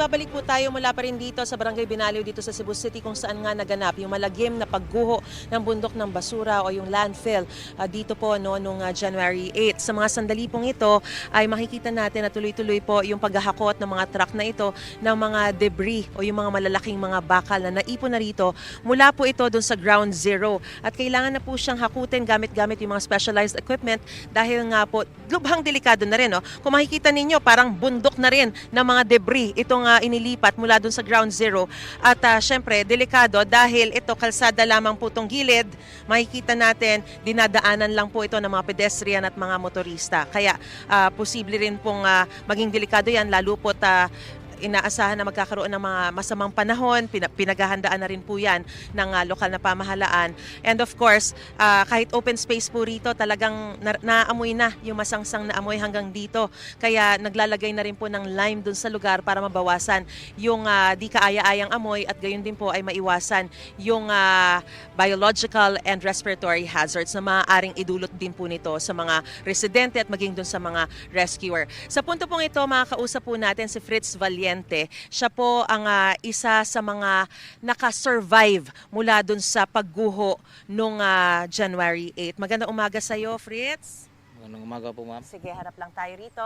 Babalik po tayo mula pa rin dito sa Barangay Binaliw dito sa Cebu City kung saan nga naganap yung malagim na pagguho ng bundok ng basura o yung landfill dito po noong January 8. Sa mga sandali pong ito ay makikita natin na tuloy-tuloy po yung paghahakot ng mga truck na ito ng mga debris o yung mga malalaking mga bakal na naipon na rito mula po ito doon sa ground zero. At kailangan na po siyang hakutin gamit-gamit yung mga specialized equipment dahil nga po lubhang delikado na rin. Kung makikita ninyo parang bundok na rin ng mga debris itong inilipat mula dun sa ground zero at syempre delikado dahil ito kalsada lamang po itong gilid, makikita natin dinadaanan lang po ito ng mga pedestrian at mga motorista kaya posible rin pong maging delikado yan lalo po inaasahan na magkakaroon ng mga masamang panahon, pinaghahandaan na rin po yan ng lokal na pamahalaan. And of course, kahit open space po rito, talagang naamoy na yung masangsang na amoy hanggang dito. Kaya naglalagay na rin po ng lime dun sa lugar para mabawasan yung di kaaya-ayang amoy at gayon din po ay maiwasan yung biological and respiratory hazards na maaaring idulot din po nito sa mga residente at maging dun sa mga rescuer. Sa punto pong ito, makakausap po natin si Fritz Valiente. Siya po ang isa sa mga nakasurvive mula dun sa pagguho nung January 8. Magandang umaga sa iyo, Fritz. Magandang umaga po, ma'am. Sige, harap lang tayo rito.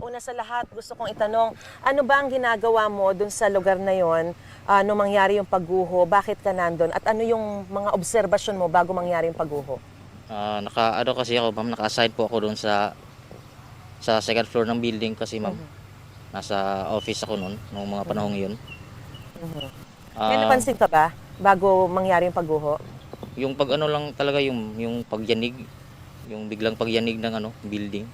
Una sa lahat, gusto kong itanong, ano ba ang ginagawa mo dun sa lugar na yon nung mangyari yung pagguho? Bakit ka nandun? At ano yung mga obserbasyon mo bago mangyari yung pagguho? Ano kasi ako, ma'am, naka-assign po ako doon sa second floor ng building kasi, ma'am. Nasa office ako noon, nung mga panahong yun. May napansin ka ba bago mangyari yung pagguho? Yung pag ano lang talaga, yung pagyanig, yung biglang pagyanig ng building.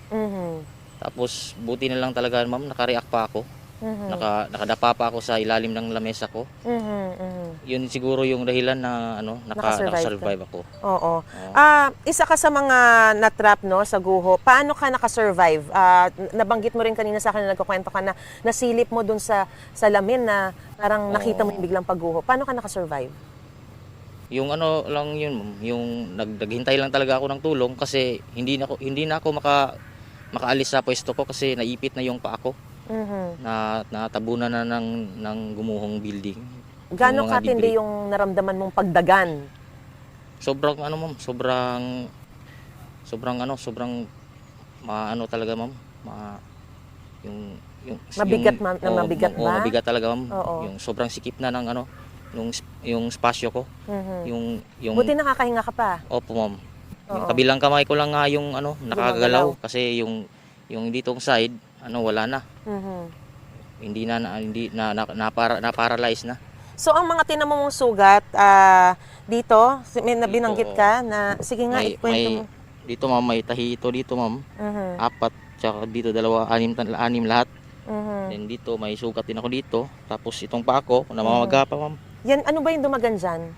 Tapos buti na lang talaga, ma'am, naka-react pa ako. Nakadapa pa ako sa ilalim ng lamesa ko. Yun siguro yung dahilan na nakasurvive ako. Oo. Isa ka sa mga natrap sa guho. Paano ka nakasurvive? Nabanggit mo rin kanina sa akin na nagkukwento ka na nasilip mo dun sa salamin na parang nakita mo yung biglang pagguho. Paano ka nakasurvive? Yung lang yun, ma'am, yung naghintay lang talaga ako ng tulong kasi hindi na ako makaalis sa pwesto ko kasi naipit na yung paa ko. Natabunan na ng gumuhong building. Gaano katindi yung naramdaman mong pagdagan? Sobrang ma'am, sobrang talaga, ma'am. Yung Mabigat, ma'am, mabigat ba? Mabigat talaga, ma'am. Oo. Yung sobrang sikip na ng yung spasyo ko. Yung Buti nakakahinga ka pa. Opo, ma'am. Yung Oo. kabilang kamay ko lang nga yung nakagalaw kasi yung ditong side wala na. Hindi na-paralyze na. So ang mga tinamo mong sugat dito, may binanggit ka na sige nga ikwento mo. Dito, ma'am, may tahi ito dito, ma'am. 4, tsaka dito 2, 6 lahat. Then dito may sugat din ako dito. Tapos itong paa ko, namamaga pa, ma'am. Yan, ano ba yung dumagan dyan?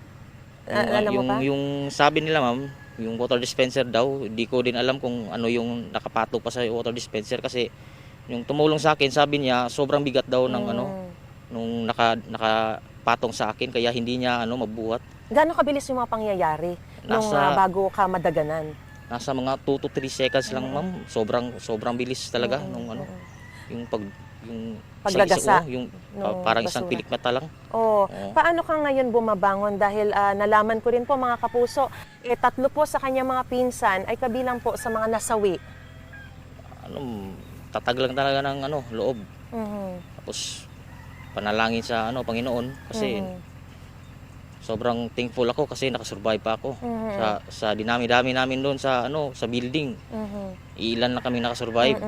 Alam mo pa? Yung sabi nila, ma'am, yung water dispenser daw, di ko din alam kung ano yung nakapato pa sa water dispenser kasi yung tumulong sa akin, sabi niya, sobrang bigat daw ng nung nakapatong sa akin kaya hindi niya mabuhat. Gaano kabilis yung mga pangyayari nung bago ka madaganan? Nasa mga 2 to 3 seconds lang, ma'am. Sobrang bilis talaga nung yung paglagasa. Parang basura. isang pilik mata lang. Oo. Paano ka ngayon bumabangon? Dahil nalaman ko rin po, mga kapuso, 3 po sa kanyang mga pinsan ay kabilang po sa mga nasawi. Tatag lang talaga ng loob. Tapos panalangin sa Panginoon kasi sobrang thankful ako kasi nakasurvive pa ako sa dinami-dami namin doon sa building. Ilan lang kami nakasurvive.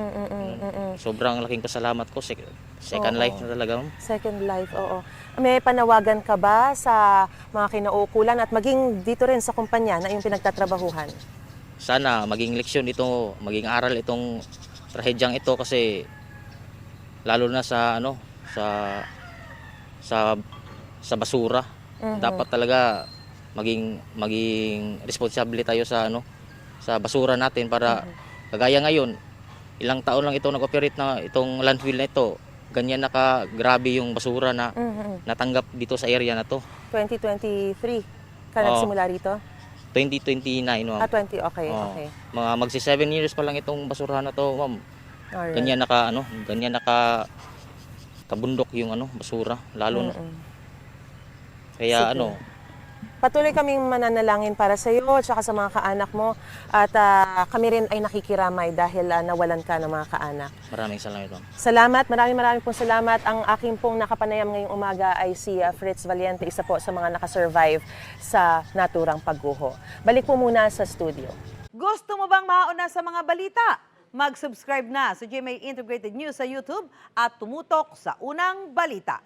Sobrang laking pasalamat ko. Second life na talaga, ma'am. Second life, oo. May panawagan ka ba sa mga kinauukulan at maging dito rin sa kumpanya na yung pinagtatrabahuhan? Sana maging leksyon ito, maging aral itong trahedyang ito kasi lalo na sa sa basura. Dapat talaga maging responsable tayo sa basura natin para kagaya ngayon, ilang taon lang ito nag-operate na itong landfill na ito. Ganyan grabe yung basura na natanggap dito sa area na to. 2023 ka nagsimula rito? 2029, ma'am. 20, okay, okay. Mga magsi 7 years pa lang itong basurahan na to, ma'am. Alright. Ganyan kabundok yung ano, basura, lalo na. Mm-mm. Kaya Sige. ano, Patuloy kaming mananalangin para sa iyo at saka sa mga kaanak mo at kami rin ay nakikiramay dahil nawalan ka ng mga kaanak. maraming salamat, ma'am. Salamat, maraming pong salamat. Ang aking pong nakapanayam ngayong umaga ay si Fritz Valiente, isa po sa mga nakasurvive sa naturang pagguho. Balik po muna sa studio. Gusto mo bang mauna sa mga balita? Mag-subscribe na sa GMA Integrated News sa YouTube at tumutok sa unang balita.